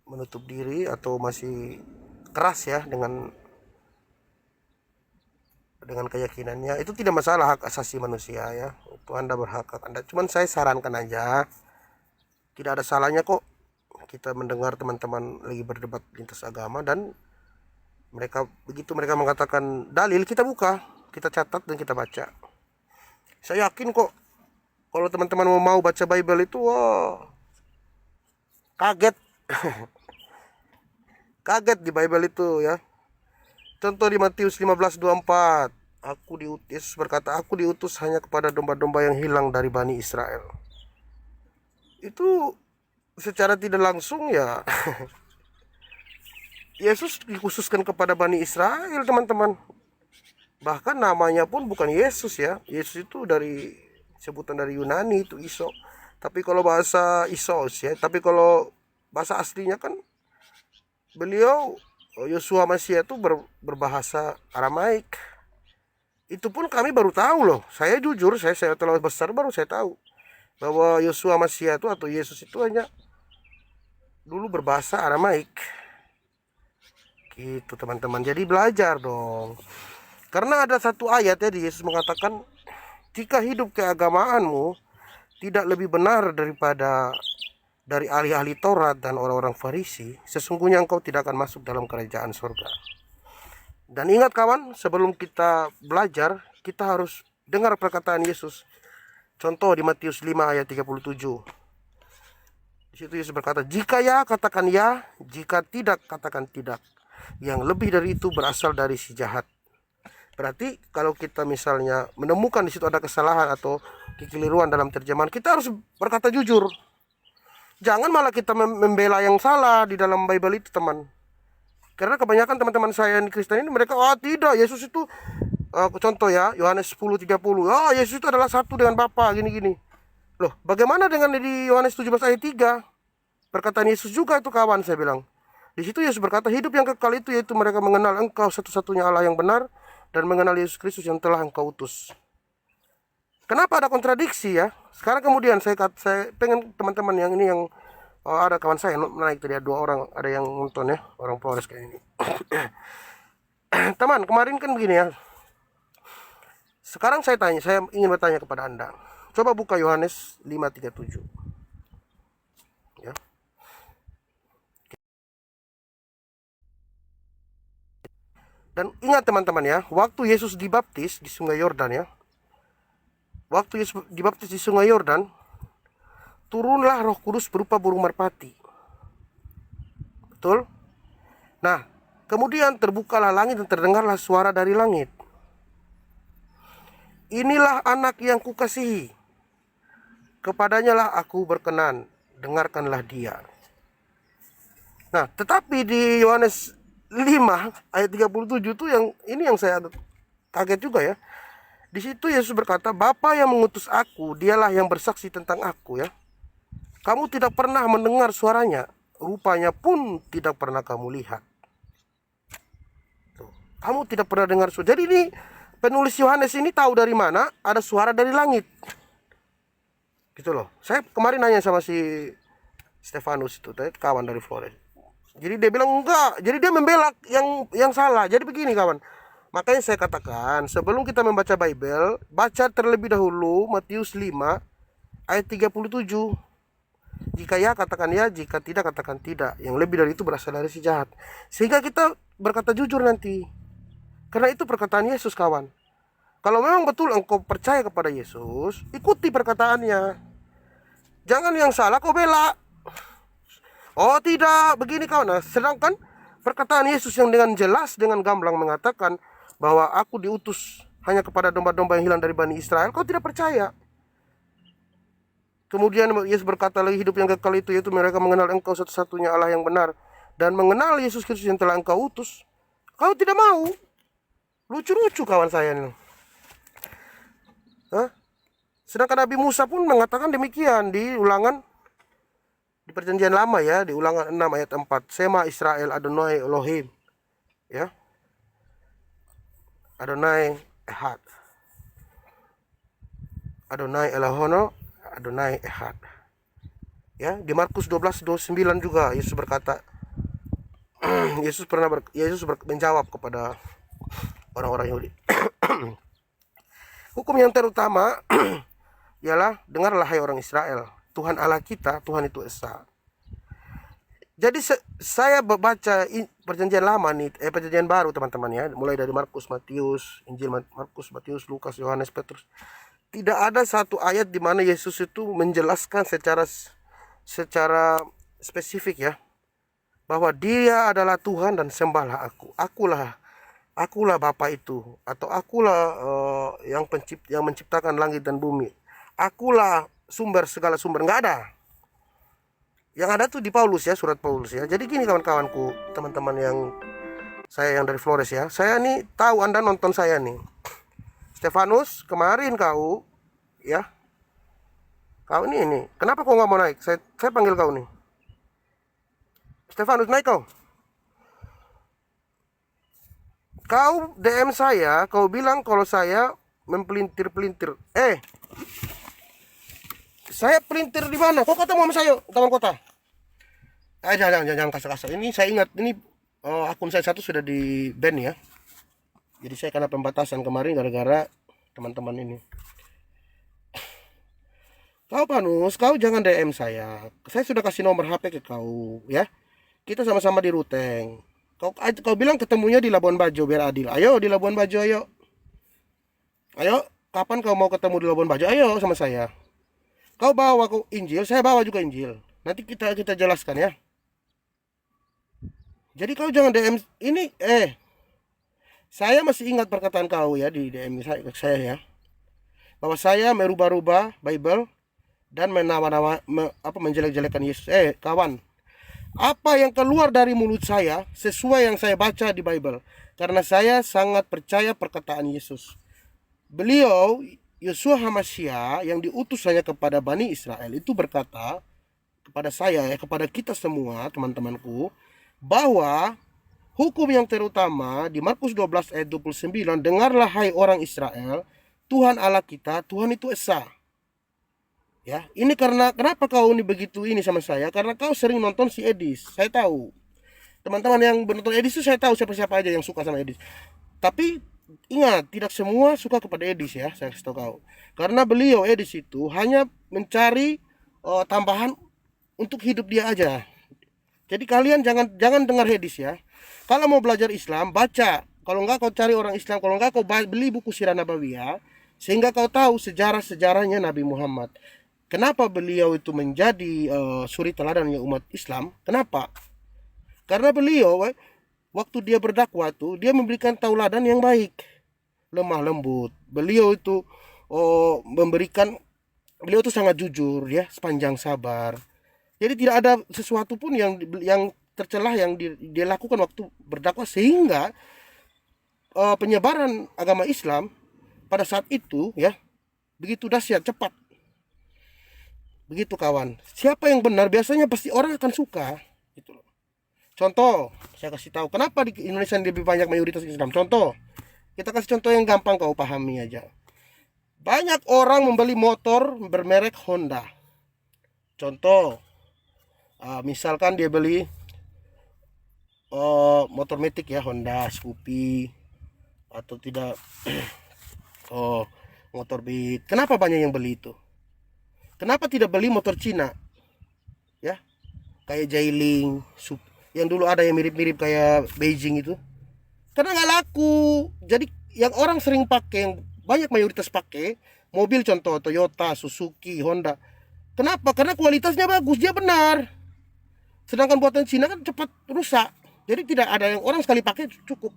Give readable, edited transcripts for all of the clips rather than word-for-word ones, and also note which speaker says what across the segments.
Speaker 1: menutup diri atau masih keras ya dengan keyakinannya, itu tidak masalah, hak asasi manusia ya. Itu Anda berhak, Anda. Cuman saya sarankan aja, tidak ada salahnya kok kita mendengar teman-teman lagi berdebat lintas agama, dan begitu mereka mengatakan dalil, kita buka, kita catat dan kita baca. Saya yakin kok kalau teman-teman mau baca Bible itu, wah, kaget. Kaget di Bible itu ya. Contoh di Matius 15:24, Yesus berkata, aku diutus hanya kepada domba-domba yang hilang dari Bani Israel. Itu secara tidak langsung ya, Yesus dikhususkan kepada Bani Israel, teman-teman. Bahkan namanya pun bukan Yesus ya. Yesus itu dari sebutan dari Yunani, itu Iso. Tapi kalau bahasa Isos ya, tapi kalau bahasa aslinya kan beliau, Yosua Masih itu berbahasa Aramaik. Itu pun kami baru tahu loh. Saya jujur, saya telah besar baru saya tahu bahwa Yosua Masih itu atau Yesus itu hanya dulu berbahasa Aramaik. Gitu teman-teman. Jadi belajar dong. Karena ada satu ayat ya, di Yesus mengatakan, jika hidup keagamaanmu tidak lebih benar daripada dari ahli-ahli Taurat dan orang-orang Farisi, sesungguhnya engkau tidak akan masuk dalam kerajaan surga. Dan ingat kawan, sebelum kita belajar, kita harus dengar perkataan Yesus. Contoh di Matius 5 ayat 37. Di situ Yesus berkata, jika ya, katakan ya, jika tidak, katakan tidak. Yang lebih dari itu berasal dari si jahat. Berarti kalau kita misalnya menemukan di situ ada kesalahan atau kekeliruan dalam terjemahan, kita harus berkata jujur. Jangan malah kita membela yang salah di dalam Bible itu, teman. Karena kebanyakan teman-teman saya yang Kristen ini, mereka, tidak, Yesus itu, contoh ya, Yohanes 10:30, Yesus itu adalah satu dengan Bapa, gini-gini. Loh, bagaimana dengan di Yohanes 17 ayat 3? Perkataan Yesus juga itu, kawan, saya bilang. Di situ Yesus berkata, hidup yang kekal itu yaitu mereka mengenal engkau satu-satunya Allah yang benar, dan mengenal Yesus Kristus yang telah engkau utus. Kenapa ada kontradiksi ya? Sekarang kemudian saya pengen teman-teman yang ini, yang ada kawan saya naik tadi, 2 orang, ada yang nonton ya, orang Flores kayak ini. Teman, kemarin kan begini ya. Sekarang saya ingin bertanya kepada Anda. Coba buka Yohanes 5:37. Ya. Dan ingat teman-teman ya, waktu Yesus dibaptis di Sungai Yordan ya. Waktu Yesus dibaptis di Sungai Yordan, turunlah Roh Kudus berupa burung merpati. Betul? Nah, kemudian terbukalah langit dan terdengarlah suara dari langit. Inilah anak yang kukasihi. Kepadanya lah aku berkenan, dengarkanlah dia. Nah, tetapi di Yohanes 5 ayat 37 itu yang saya kaget juga ya. Di situ Yesus berkata, Bapa yang mengutus aku, dialah yang bersaksi tentang aku ya. Kamu tidak pernah mendengar suaranya, rupanya pun tidak pernah kamu lihat. Tuh, kamu tidak pernah dengar suara. Jadi ini penulis Yohanes ini tahu dari mana ada suara dari langit. Gitu loh. Saya kemarin nanya sama si Stefanus itu, kawan dari Flores. Jadi dia bilang enggak. Jadi dia membela yang salah. Jadi begini kawan. Makanya saya katakan, sebelum kita membaca Bible, baca terlebih dahulu Matius 5 ayat 37. Jika ya, katakan ya, jika tidak, katakan tidak. Yang lebih dari itu berasal dari si jahat. Sehingga kita berkata jujur nanti. Karena itu perkataan Yesus, kawan. Kalau memang betul engkau percaya kepada Yesus, ikuti perkataannya. Jangan yang salah kau bela. Oh tidak, begini kawan. Nah, sedangkan perkataan Yesus yang dengan jelas, dengan gamblang mengatakan bahwa aku diutus hanya kepada domba-domba yang hilang dari Bani Israel, kau tidak percaya. Kemudian Yesus berkata lagi, hidup yang kekal itu yaitu mereka mengenal engkau satu-satunya Allah yang benar, dan mengenal Yesus Kristus yang telah engkau utus. Kau tidak mau. Lucu-lucu kawan saya ini. Sedangkan Nabi Musa pun mengatakan demikian di Ulangan, di perjanjian lama ya, di Ulangan 6 ayat 4. Sema Israel Adonai Elohim. Ya. Adonai Ehad. Adonai Elohono, Adonai Ehad. Ya, di Markus 12:29 juga Yesus berkata, menjawab kepada orang-orang Yahudi. Hukum yang terutama ialah, dengarlah hai orang Israel, Tuhan Allah kita, Tuhan itu esa. Jadi saya baca perjanjian lama nih, perjanjian baru teman-teman ya, mulai dari Markus, Matius, Injil Markus, Matius, Lukas, Yohanes, Petrus. Tidak ada satu ayat di mana Yesus itu menjelaskan secara spesifik ya, bahwa Dia adalah Tuhan dan sembahlah aku. Akulah Bapa itu, atau akulah yang menciptakan langit dan bumi. Akulah sumber segala sumber. Nggak ada. Yang ada tuh di Paulus ya, surat Paulus ya. Jadi gini kawan-kawanku, teman-teman yang dari Flores ya. Saya nih tahu Anda nonton saya nih. Stefanus, kemarin kau ya. Kau ini. Kenapa kau nggak mau naik? Saya panggil kau nih. Stefanus, naik kau. Kau DM saya, kau bilang kalau saya mempelintir-pelintir. Saya pelintir di mana? Kau ketemu sama saya, taman kota. Jangan kasar-kasar. Ini saya ingat, ini akun saya satu sudah di ban ya. Jadi saya kena pembatasan kemarin gara-gara teman-teman ini. Kau Panus, kau jangan DM saya. Saya sudah kasih nomor HP ke kau ya. Kita sama-sama di Ruteng. Kau bilang ketemunya di Labuan Bajo biar adil. Ayo di Labuan Bajo ayo. Ayo, kapan kau mau ketemu di Labuan Bajo? Ayo sama saya. Kau bawa Injil, saya bawa juga Injil. Nanti kita jelaskan ya. Jadi kau jangan DM ini saya masih ingat perkataan kau ya di DM saya ya. Bahwa saya merubah-rubah Bible dan menjelek-jelekan Yesus. Kawan, apa yang keluar dari mulut saya sesuai yang saya baca di Bible. Karena saya sangat percaya perkataan Yesus. Beliau Yeshua HaMashiach yang diutus hanya kepada Bani Israel itu berkata kepada saya ya, kepada kita semua teman-temanku, bahwa hukum yang terutama di Markus 12 ayat 29, dengarlah hai orang Israel, Tuhan Allah kita, Tuhan itu esa. Ya, ini kenapa kau ini begitu ini sama saya? Karena kau sering nonton si Edis. Saya tahu. Teman-teman yang menonton Edis itu saya tahu siapa-siapa aja yang suka sama Edis. Tapi ingat, tidak semua suka kepada Edis ya, saya kasih tahu kau. Karena beliau Edis itu hanya mencari tambahan untuk hidup dia aja. Jadi kalian jangan dengar Edis ya. Kalau mau belajar Islam, baca. Kalau enggak kau cari orang Islam, kalau enggak kau beli buku Sirah Nabawiyah, sehingga kau tahu sejarah-sejarahnya Nabi Muhammad. Kenapa beliau itu menjadi suri teladannya umat Islam? Kenapa? Karena beliau waktu dia berdakwah tuh, dia memberikan tauladan yang baik, lemah lembut. Beliau itu beliau itu sangat jujur ya, sepanjang sabar. Jadi tidak ada sesuatu pun yang tercelah yang dia lakukan waktu berdakwah, sehingga penyebaran agama Islam pada saat itu ya begitu dahsyat, cepat. Begitu kawan. Siapa yang benar biasanya pasti orang akan suka gitu loh. Contoh, saya kasih tahu kenapa di Indonesia lebih banyak mayoritas Islam. Contoh, kita kasih contoh yang gampang kau pahami aja. Banyak orang membeli motor bermerek Honda. Contoh, misalkan dia beli motor metik ya, Honda, Scoopy, atau tidak motor Beat. Kenapa banyak yang beli itu? Kenapa tidak beli motor Cina? Ya, kayak Jailing, yang dulu ada yang mirip-mirip kayak Beijing itu. Karena nggak laku. Jadi yang orang sering pakai, yang banyak mayoritas pakai mobil, contoh Toyota, Suzuki, Honda. Kenapa? Karena kualitasnya bagus, dia benar. Sedangkan buatan Cina kan cepat rusak. Jadi tidak ada yang orang sekali pakai cukup.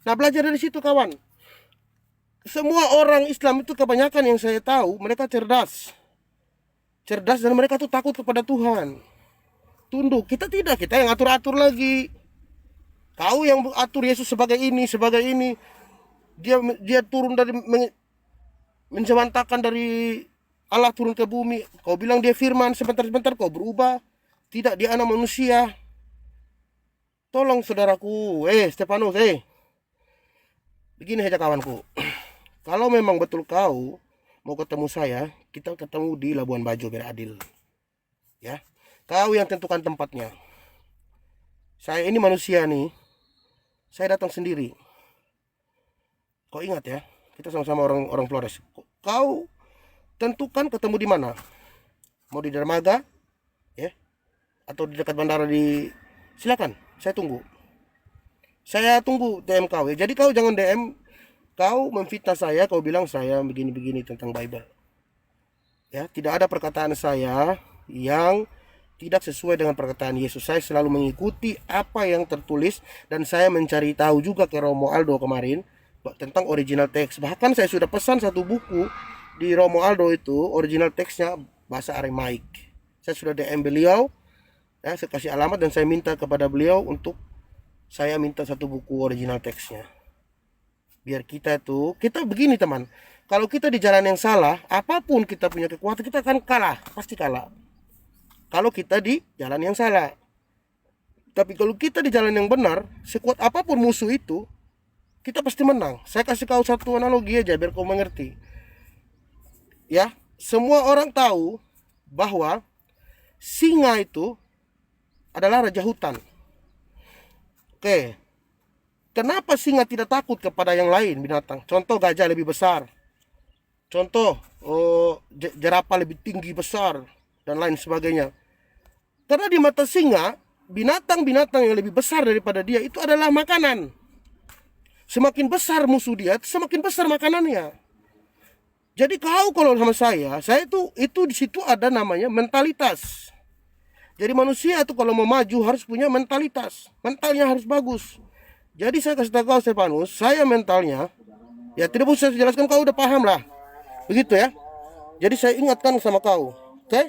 Speaker 1: Nah, belajar dari situ kawan. Semua orang Islam itu kebanyakan yang saya tahu mereka cerdas dan mereka tuh takut kepada Tuhan. Tunduk. Kita tidak, kita yang atur-atur lagi. Kau yang atur Yesus sebagai ini. Dia turun dari menjawantakan dari Allah turun ke bumi. Kau bilang dia firman, sebentar kau berubah. Tidak, dia anak manusia. Tolong saudaraku, Stefanus, begini saja kawanku. Kalau memang betul kau mau ketemu saya, kita ketemu di Labuan Bajo biar adil. Ya, kau yang tentukan tempatnya. Saya ini manusia nih, saya datang sendiri. Kau ingat ya, kita sama-sama orang Flores. Kau tentukan ketemu di mana? Mau di dermaga, ya, atau di dekat bandara silakan, saya tunggu. Saya tunggu DM kau ya. Jadi kau jangan DM, kau memfitnah saya, kau bilang saya begini-begini tentang Bible. Ya, tidak ada perkataan saya yang tidak sesuai dengan perkataan Yesus. Saya selalu mengikuti apa yang tertulis dan saya mencari tahu juga ke Romo Aldo kemarin tentang original teks. Bahkan saya sudah pesan satu buku di Romo Aldo itu, original teksnya bahasa Aramaik. Saya sudah DM beliau, ya, saya kasih alamat dan saya minta kepada beliau untuk saya minta satu buku original teksnya. Biar kita begini teman. Kalau kita di jalan yang salah, apapun kita punya kekuatan, kita akan kalah, pasti kalah. Kalau kita di jalan yang salah. Tapi kalau kita di jalan yang benar, sekuat apapun musuh itu, kita pasti menang. Saya kasih kau satu analogi aja biar kau mengerti. Ya, semua orang tahu bahwa singa itu adalah raja hutan. Oke. Kenapa singa tidak takut kepada yang lain binatang? Contoh, gajah lebih besar. Contoh, jerapah lebih tinggi besar dan lain sebagainya. Karena di mata singa, binatang-binatang yang lebih besar daripada dia itu adalah makanan. Semakin besar musuh dia, semakin besar makanannya. Jadi kau kalau sama saya itu di situ ada namanya mentalitas. Jadi manusia itu kalau mau maju harus punya mentalitas. Mentalnya harus bagus. Jadi saya kasih tahu kau Stefanus, saya mentalnya, ya tidak usah saya jelaskan, kau udah paham lah. Begitu ya. Jadi saya ingatkan sama kau. Oke?